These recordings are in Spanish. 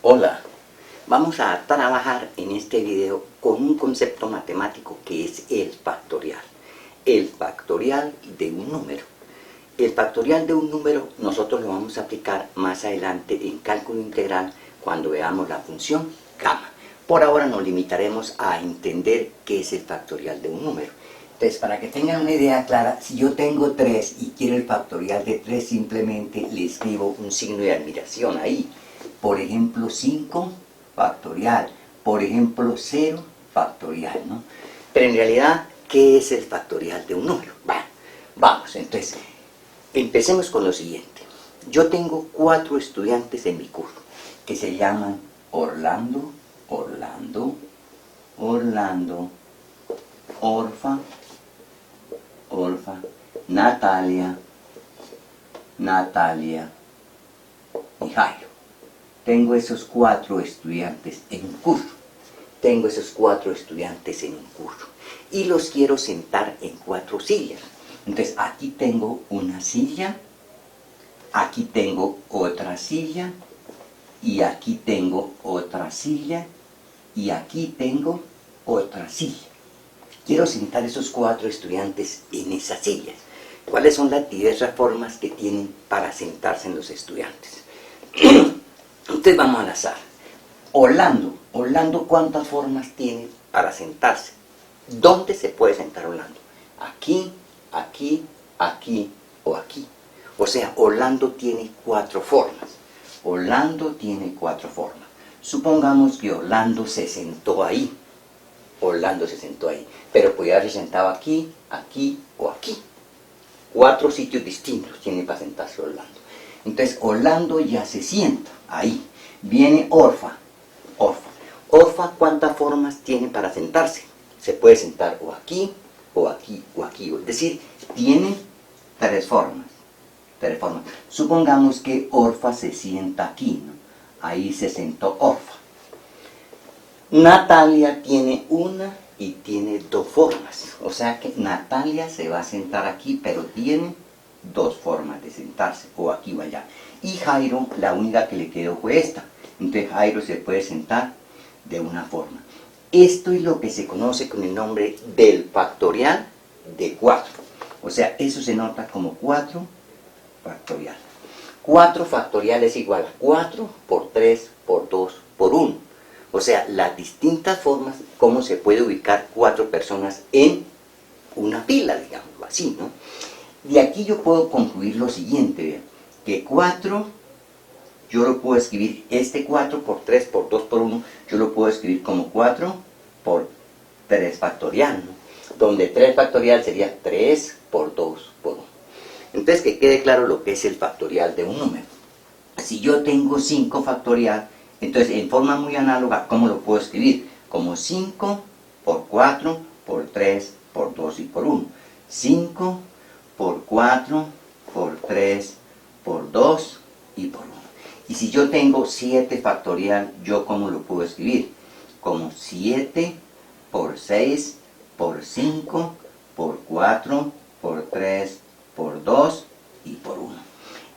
Hola, vamos a trabajar en este video con un concepto matemático que es el factorial. El factorial de un número. El factorial de un número nosotros lo vamos a aplicar más adelante en cálculo integral cuando veamos la función gamma. Por ahora nos limitaremos a entender qué es el factorial de un número. Entonces, para que tengan una idea clara, si yo tengo 3 y quiero el factorial de 3, simplemente le escribo un signo de admiración ahí. Por ejemplo, 5 factorial, por ejemplo, 0 factorial, ¿no? Pero en realidad, ¿qué es el factorial de un número? Bueno, vamos, entonces, empecemos con lo siguiente. Yo tengo 4 estudiantes en mi curso, que se llaman Orlando, Orfa, Natalia y Jairo. Tengo esos 4 estudiantes en un curso. Y los quiero sentar en 4 sillas. Entonces, aquí tengo una silla, aquí tengo otra silla, y aquí tengo otra silla, y aquí tengo otra silla. Quiero sentar esos 4 estudiantes en esas sillas. ¿Cuáles son las diversas formas que tienen para sentarse en los estudiantes? Entonces vamos al azar. Orlando, ¿cuántas formas tiene para sentarse? ¿Dónde se puede sentar Orlando? Aquí, aquí, aquí o aquí. O sea, Orlando tiene 4 formas. Supongamos que Orlando se sentó ahí. Pero podría haberse sentado aquí, aquí o aquí. 4 sitios distintos tiene para sentarse Orlando. Entonces, Orlando ya se sienta ahí. Viene Orfa, ¿cuántas formas tiene para sentarse? Se puede sentar o aquí, o aquí, o aquí. Es decir, tiene 3 formas. Supongamos que Orfa se sienta aquí, ¿no? Ahí se sentó Orfa. Natalia tiene una y tiene 2 formas. O sea que Natalia se va a sentar aquí, pero tiene 2 formas de sentarse, o aquí o allá. Y Jairo, la única que le quedó fue esta. Entonces Jairo se puede sentar de una forma. Esto es lo que se conoce con el nombre del factorial de 4. O sea, eso se nota como 4 factorial. 4 factorial es igual a 4 por 3 por 2 por 1. O sea, las distintas formas como se puede ubicar 4 personas en una pila, digámoslo así, ¿no? De aquí yo puedo concluir lo siguiente, vean, que 4, yo lo puedo escribir, este 4 por 3 por 2 por 1, yo lo puedo escribir como 4 por 3 factorial, ¿no? Donde 3 factorial sería 3 por 2 por 1. Entonces, que quede claro lo que es el factorial de un número. Si yo tengo 5 factorial, entonces en forma muy análoga, ¿cómo lo puedo escribir? Como 5 por 4 por 3 por 2 y por 1. 5 por 4 por 3 por 2 y por 1. Y si yo tengo 7 factorial, ¿yo cómo lo puedo escribir? Como 7 por 6 por 5 por 4 por 3 por 2 y por 1.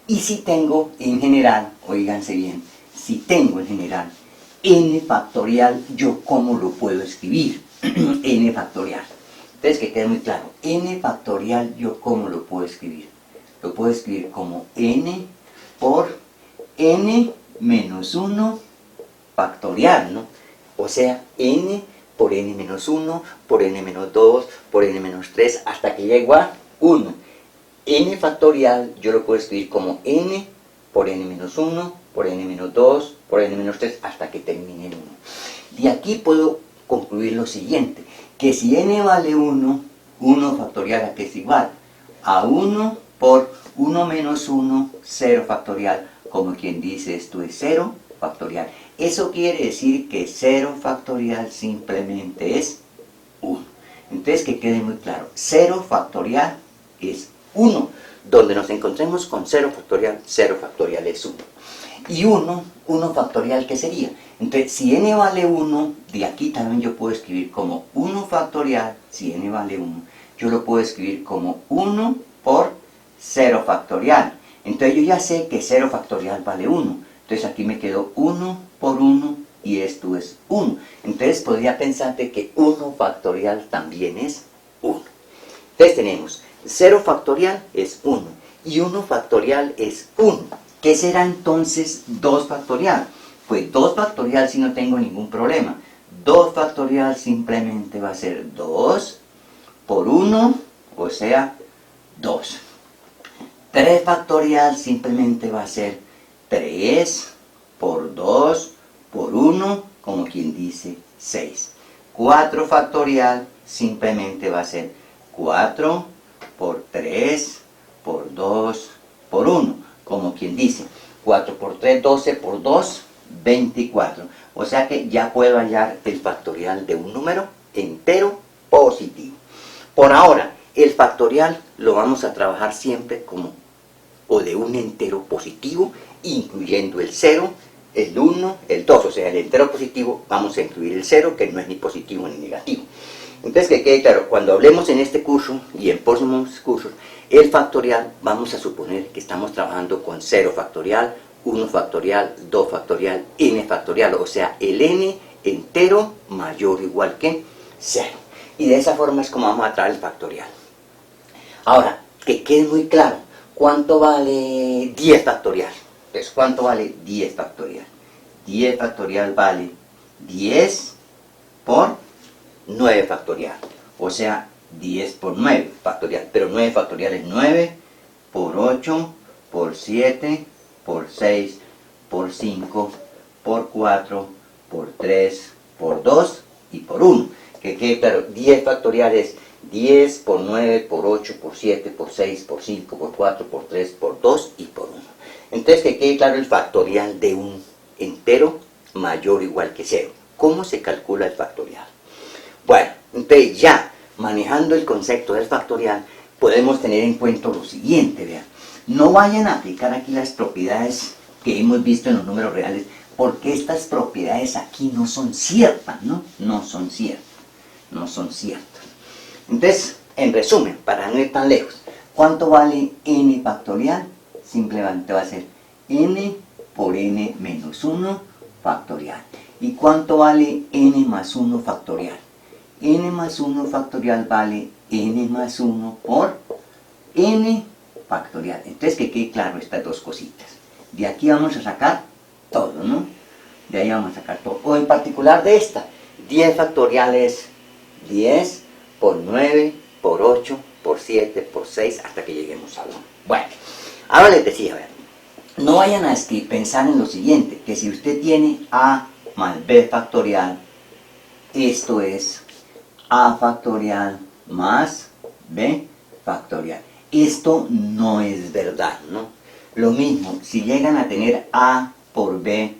Y si tengo en general, oíganse bien, si tengo en general n factorial, ¿yo cómo lo puedo escribir? N factorial. Entonces, que quede muy claro, n factorial, ¿yo cómo lo puedo escribir? Lo puedo escribir como n por n menos 1 factorial, ¿no? O sea, n por n menos 1, por n menos 2, por n menos 3, hasta que llegue a 1. N factorial yo lo puedo escribir como n por n menos 1, por n menos 2, por n menos 3, hasta que termine en 1. De aquí puedo concluir lo siguiente, que si n vale 1, 1 factorial a que es igual a 1 por 1 menos 1, 0 factorial, como quien dice esto es 0 factorial. Eso quiere decir que 0 factorial simplemente es 1. Entonces, que quede muy claro, 0 factorial es 1. Donde nos encontremos con 0 factorial es 1. Y 1 factorial, ¿qué sería? Entonces, si n vale 1, de aquí también yo puedo escribir como 1 factorial, si n vale 1, yo lo puedo escribir como 1 por 0 factorial. Entonces, yo ya sé que 0 factorial vale 1. Entonces, aquí me quedó 1 por 1 y esto es 1. Entonces podría pensarte que 1 factorial también es 1. Entonces tenemos 0 factorial es 1 y 1 factorial es 1. ¿Qué será entonces 2 factorial? Pues 2 factorial si no tengo ningún problema. 2 factorial simplemente va a ser 2 por 1, o sea, 2. 3 factorial simplemente va a ser 3 por 2 por 1, como quien dice 6. 4 factorial simplemente va a ser 4 por 3 por 2 por 1, como quien dice 4 por 3, 12 por 2, 24. O sea que ya puedo hallar el factorial de un número entero positivo. Por ahora, el factorial lo vamos a trabajar siempre como o de un entero positivo, incluyendo el 0, el 1, el 2. O sea, el entero positivo vamos a incluir el 0, que no es ni positivo ni negativo. Entonces, que quede claro, cuando hablemos en este curso y en próximos cursos, el factorial, vamos a suponer que estamos trabajando con 0 factorial, 1 factorial, 2 factorial, n factorial, o sea, el n entero mayor o igual que 0. Y de esa forma es como vamos a traer el factorial. Ahora, que quede muy claro, ¿cuánto vale 10 factorial? Entonces, ¿cuánto vale 10 factorial? 10 factorial vale 10 por 9 factorial, o sea, 10 por 9 factorial, pero 9 factorial es 9 por 8 por 7 por 6 por 5 por 4 por 3 por 2 y por 1. Que quede claro, 10 factorial es 10 por 9 por 8 por 7 por 6 por 5 por 4 por 3 por 2 y por 1. Entonces, que quede claro el factorial de un entero mayor o igual que 0. ¿Cómo se calcula el factorial? Bueno, entonces ya manejando el concepto del factorial, podemos tener en cuenta lo siguiente, vean. No vayan a aplicar aquí las propiedades que hemos visto en los números reales, porque estas propiedades aquí no son ciertas, ¿no? No son ciertas. No son ciertas. Entonces, en resumen, para no ir tan lejos, ¿cuánto vale n factorial? Simplemente va a ser n por n menos 1 factorial. ¿Y cuánto vale n más 1 factorial? N más 1 factorial vale n más 1 por n factorial. Entonces, que quede claro estas dos cositas. De aquí vamos a sacar todo, ¿no? De ahí vamos a sacar todo. O en particular de esta, 10 factorial es 10 por 9 por 8 por 7 por 6 hasta que lleguemos a 1. Bueno, ahora les decía, a ver, no vayan a pensar en lo siguiente, que si usted tiene a más b factorial, esto es a factorial más b factorial. Esto no es verdad, ¿no? Lo mismo, si llegan a tener a por b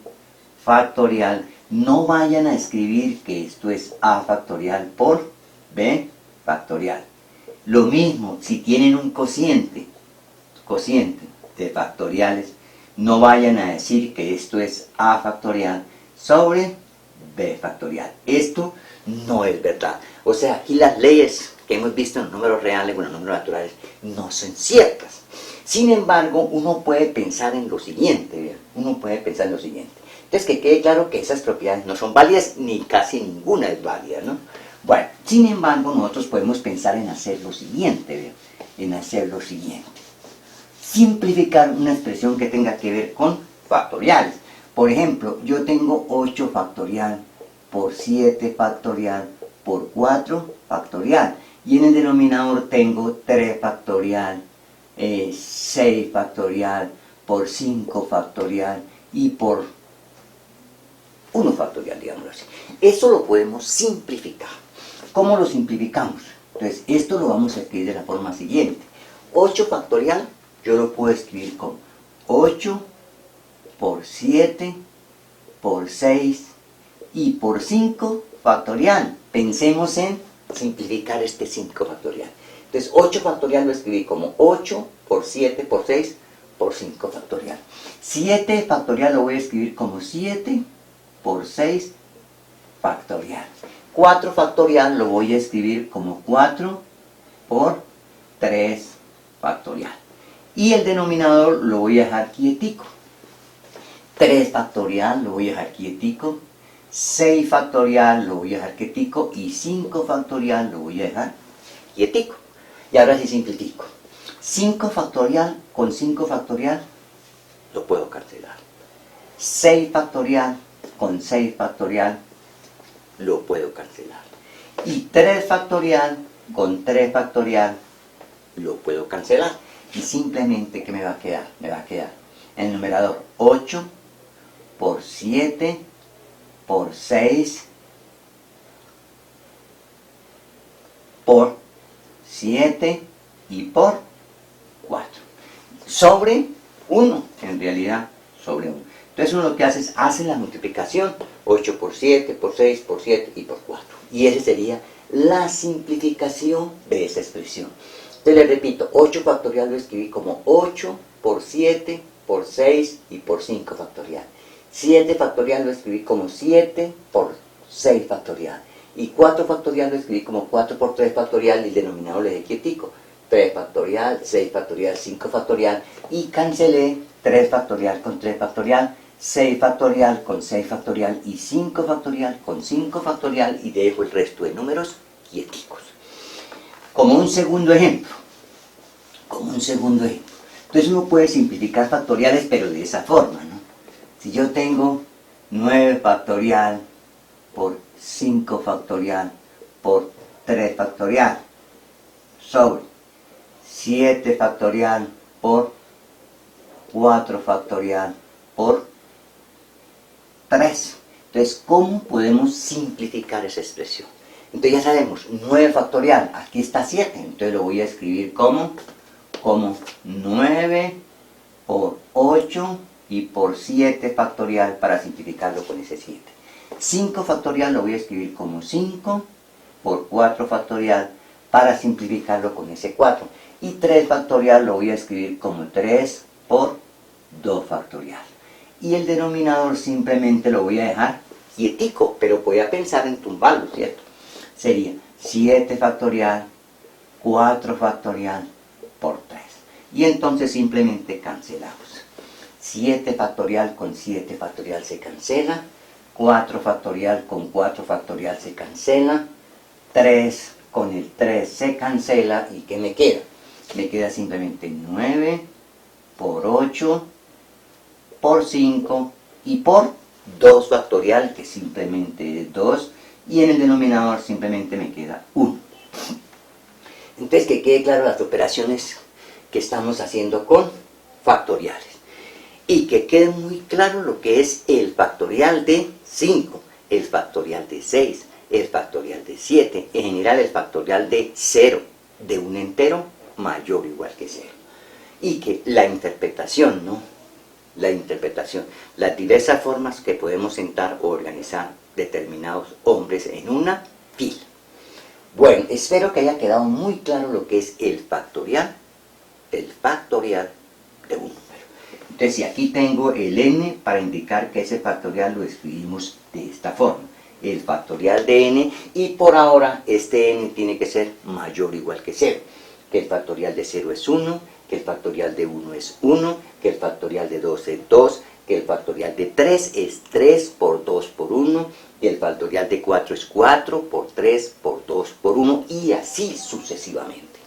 factorial, no vayan a escribir que esto es a factorial por b factorial. Lo mismo, si tienen un cociente de factoriales, no vayan a decir que esto es a factorial sobre b factorial. Esto no es verdad. O sea, aquí las leyes que hemos visto en los números reales o en los números naturales no son ciertas. Sin embargo, uno puede pensar en lo siguiente, ¿verdad? Uno puede pensar en lo siguiente. Entonces, que quede claro que esas propiedades no son válidas, ni casi ninguna es válida, ¿no? Bueno, sin embargo, nosotros podemos pensar en hacer lo siguiente, ¿verdad? En hacer lo siguiente. Simplificar una expresión que tenga que ver con factoriales. Por ejemplo, yo tengo 8 factorial por 7 factorial por 4 factorial. Y en el denominador tengo 3 factorial, 6 factorial por 5 factorial y por 1 factorial, digámoslo así. Eso lo podemos simplificar. ¿Cómo lo simplificamos? Entonces, esto lo vamos a escribir de la forma siguiente. 8 factorial, yo lo puedo escribir como 8 por 7 por 6 y por 5 factorial. Pensemos en simplificar este 5 factorial. Entonces, 8 factorial lo escribí como 8 por 7 por 6 por 5 factorial. 7 factorial lo voy a escribir como 7 por 6 factorial. 4 factorial lo voy a escribir como 4 por 3 factorial. Y el denominador lo voy a dejar quietico. 3 factorial lo voy a dejar quietico, 6 factorial lo voy a dejar quietico y 5 factorial lo voy a dejar quietico. Y ahora sí simplifico. 5 factorial con 5 factorial lo puedo cancelar. 6 factorial con 6 factorial lo puedo cancelar. Y 3 factorial con 3 factorial lo puedo cancelar. Y simplemente, ¿qué me va a quedar? Me va a quedar en el numerador 8 por 7 por 6 por 7 y por 4. Sobre 1, en realidad, sobre 1. Entonces uno lo que hace es, hace la multiplicación, 8 por 7, por 6, por 7 y por 4. Y esa sería la simplificación de esa expresión. Entonces les repito, 8 factorial lo escribí como 8 por 7, por 6 y por 5 factorial. 7 factorial lo escribí como 7 por 6 factorial. Y 4 factorial lo escribí como 4 por 3 factorial y el denominador le dejé quietico. 3 factorial, 6 factorial, 5 factorial y cancelé 3 factorial con 3 factorial, 6 factorial con 6 factorial y 5 factorial con 5 factorial y dejo el resto de números quieticos. Como un segundo ejemplo, entonces uno puede simplificar factoriales pero de esa forma, ¿no? Si yo tengo 9 factorial por 5 factorial por 3 factorial sobre 7 factorial por 4 factorial por 3. Entonces, ¿cómo podemos simplificar esa expresión? Entonces ya sabemos, 9 factorial, aquí está 7, entonces lo voy a escribir como 9 por 8 y por 7 factorial para simplificarlo con ese 7. 5 factorial lo voy a escribir como 5 por 4 factorial para simplificarlo con ese 4. Y 3 factorial lo voy a escribir como 3 por 2 factorial. Y el denominador simplemente lo voy a dejar quietico, pero voy a pensar en tumbarlo, ¿cierto? Sería 7 factorial, 4 factorial por 3. Y entonces simplemente cancelamos. 7 factorial con 7 factorial se cancela, 4 factorial con 4 factorial se cancela, 3 con el 3 se cancela, ¿y qué me queda? Me queda simplemente 9 por 8 por 5 y por 2 factorial, que simplemente es 2, y en el denominador simplemente me queda 1. Entonces, que quede claro las operaciones que estamos haciendo con factoriales. Y que quede muy claro lo que es el factorial de 5, el factorial de 6, el factorial de 7, en general el factorial de 0, de un entero mayor o igual que 0. Y que la interpretación, ¿no? La interpretación, las diversas formas que podemos sentar o organizar determinados hombres en una fila. Bueno, espero que haya quedado muy claro lo que es el factorial de un número. Entonces, si aquí tengo el n para indicar que ese factorial lo escribimos de esta forma, el factorial de n, y por ahora este n tiene que ser mayor o igual que 0, que el factorial de 0 es 1, que el factorial de 1 es 1, que el factorial de 2 es 2, que el factorial de 3 es 3 por 2 por 1, que el factorial de 4 es 4 por 3 por 2 por 1, y así sucesivamente.